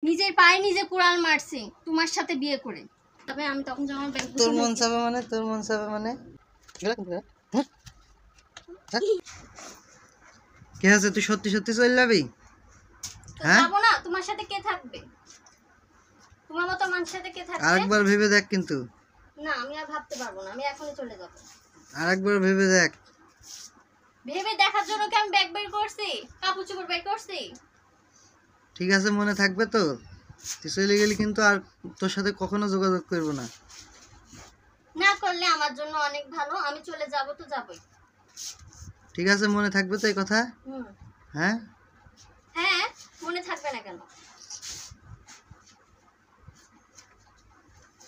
নিজের পায়ে নিজে কুড়াল মারছি তোমার সাথে বিয়ে করে। তবে আমি তখন যখন তোর মন চাবে মানে কে আছে? তুই সত্যি সত্যি চলে যাবি? হ্যাঁ যাবো না, তোমার সাথে কে থাকবে? তোমার মতো মানুষের সাথে কে থাকবে? আরেকবার ভেবে দেখ কিন্তু। না আমি আর ভাবতে পারবো না, আমি এখনই চলে যাব। আরেকবার ভেবে দেখ। ভেবে দেখার জন্য কি আমি ব্যাগ বের করছি, কাপড় চোপড় বের করছি? ঠিক আছে, মনে থাকবে তো? তুই চলে গেলি কিন্তু আর তোর সাথে কখনো যোগাযোগ করবো না। না করলে আমার জন্য অনেক ভালো, আমি চলে যাব তো যাবই। ঠিক আছে, মনে থাকবে তো এই কথা? হ্যাঁ হ্যাঁ, মনে থাকবে না কেন?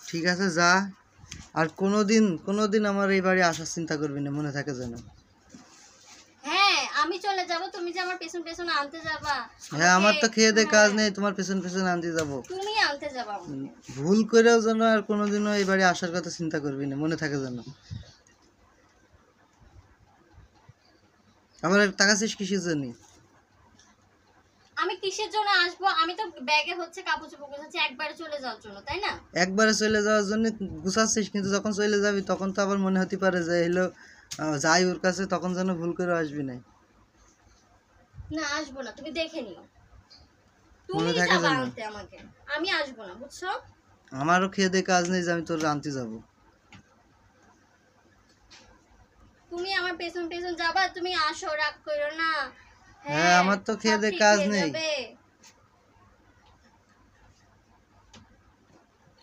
ঠিক আছে, যা। আর কোনোদিন আমার এই বাড়ি আসার চিন্তা করবি না, মনে থাকে যেন। হ্যাঁ আমি চলে যাব, তুমি যে আমার পেছন পেছন আনতে যাবা। হ্যাঁ, আমার তো খেয়ে দে কাজ নেই, তোমার পেছন পেছন আনতে যাবো? তুমি আনতে যাবা। ভুল করেও যেন আর কোনোদিনও এই বাড়ি আসার কথা চিন্তা করবি না, মনে থাকে যেন। আবার তাকাছিস কিসের জন্য? আমি কিসের জন্য আসবো? আমি তো ব্যাগে হচ্ছে কাপড় চোপড় গুছাচ্ছি একবারে চলে যাওয়ার জন্য, তাই না? একবারে চলে যাওয়ার জন্য গুছাচ্ছিস, কিন্তু যখন চলে যাবি তখন তো আবার মনে হতে পারে যে হলো যাই ওর কাছে, তখন যেন ভুল করে আসবি না। না আসবো না, তুমি দেখে নিও। তুমি মনে থাকে যাবা যেন। আনতে আমাকে, আমি আসবো না, বুঝছো? আমারও খেয়ে দে কাজ নেই যে আমি তোর আনতে যাবো। তুমি আমার পেছন পেছন যাবা, তুমি আসো, রাগ করো না। হ্যাঁ, আমার তো খেয়ে দে কাজ নেই।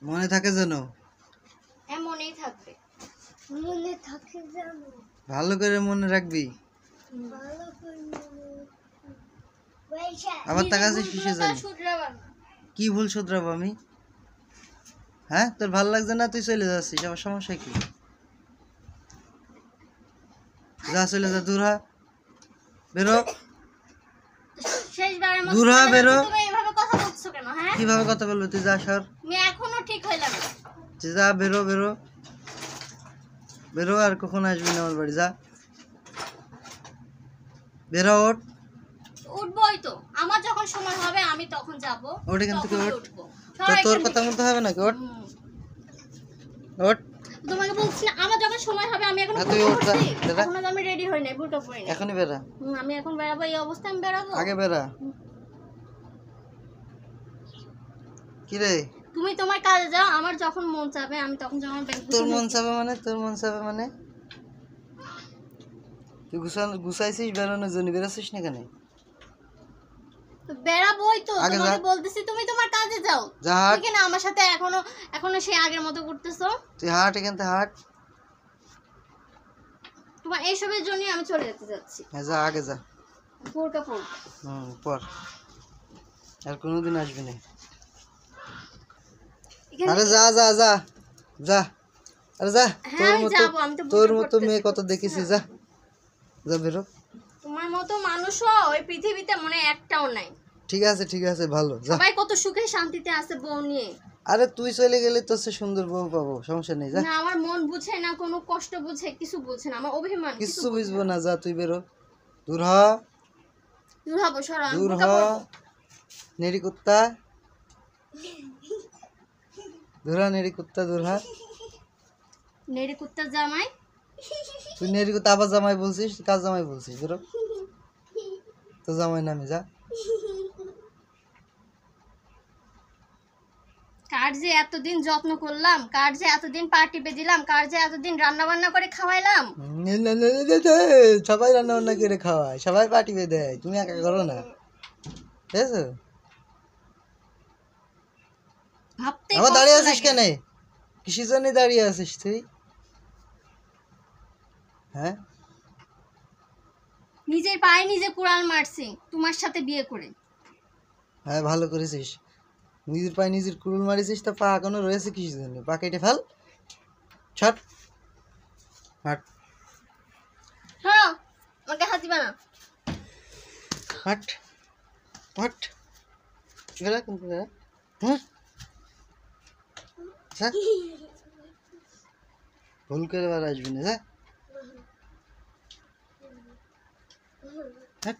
মনে থাকে যেন। হ্যাঁ মনেই থাকবে, মনে থাকে যেন। ভালো করে মনে রাখবি। ভালো করে আবার তাকাছিস কিসের জন্য? কি ভুল শুধরাবো আমি? হ্যাঁ, তোর ভালো লাগছে না, তুই চলে যাচ্ছিস, আমার সমস্যা কি? যা, চলে যা, দূর হ, বেরো। শেষবারের মতো দূর হ, বেরো। তুমি এইভাবে কথা বলছো কেন? হ্যাঁ কিভাবে কথা বলবো? তুই যা, সর। আমি এখনো ঠিক হইলাম না। তুই যা, বেরো বেরো বেরো, আর কখন আসবি না আমার বাড়ি, যা বেরো, ওঠ। উঠবই তো, আমার যখন সময় হবে আমি তখন যাব। ওঠ এখান থেকে, ওঠ। উঠবো। তোর কথা বলতে হবে নাকি? ওঠ, ওঠ। তোমাকে বলছি না, আমার যখন সময় হবে, আমি এখন তুই ওঠ, যা, বেরা। এখনো আমি রেডি হই নাই, বুটো পরি নাই। এখনই বেরা। আমি এখন বেরাবো, এই অবস্থায় আমি বেরাবো? আগে বেরা। কি রে? তুমি তোমার কাজে যাও, আমার যখন মন চাবে আমি তখন যখন তোর মন চাবে মানে তুই গুছাইছিস বেরোনোর জন্য, বেরোছিস না কেন? বেরাবোই তো, তোমাকে বলতেছি তুমি তোমার কাজে যাও। ঠিক না? আমার সাথে এখনো সেই আগের মতো করতেছো। তুই হাঁট এখান থেকে, হাঁট। তোমার এইসবের জন্য আমি চলে যেতে যাচ্ছি। হ্যাঁ, যা, আগে যা। বোরকা পর। পর। আর কোনোদিন আসবি না। আরে যা যা যা যা, আরে যা। তোর মতো মেয়ে কত দেখেছি, যা যা, বেরো। তোমার মতো মানুষও ওই পৃথিবীতে মনে একটাও নাই। ঠিক আছে, ভালো, যা। সবাই কত সুখে শান্তিতে আছে বউ নিয়ে। আরে তুই চলে গেলে তোর সে সুন্দর বউ পাবো, সমস্যা নেই, যা। না আমার মন বুঝে না, কোনো কষ্ট বুঝে, কিছু বুঝে না, আমার অভিমান কিছু বুঝবো না, যা তুই বেরো, দূর হ। দূর হবো, সরো, আমি দূর হ, বোরকা পরবো। নেড়ি কুত্তা, দূর হ, নেড়ি কুত্তা, দূর হ। নেড়ি কুত্তা জামাই? তুই নেড়ি কুত্তা আবার জামাই বলছিস? কাজ জামাই বলছিস? বেরো, তো জামাই নামে, যা। কার যে এতদিন যত্ন করলাম, কার যে এতদিন পা টিপে দিলাম, কার যে এতদিন রান্না বান্না করে খাওয়াইলাম। সবাই রান্না বান্না করে খাওয়ায়, সবাই পার্টি বেঁধে দেয়, তুমি একা করো না, ঠিক আছে? ভাবতে আবার দাঁড়িয়ে আছিস কেন? কিসের জন্য দাঁড়িয়ে আছিস তুই? হ্যাঁ, নিজের পায়ে নিজে কুড়াল মারছি তোমার সাথে বিয়ে করে। হ্যাঁ, ভালো করেছিস। নিজের পায়ে নিজের কুড়ুল মারিছিস, তা পা এখনো রয়েছে কিসের জন্য? পা কেটে ফেল, ছট, হাট, সরো, আমাকে হাত দিবা না। হাট, হাট, বেরা কিন্তু, বেরা। হুম, ভুল করে বার আসবি না, যা, হাট।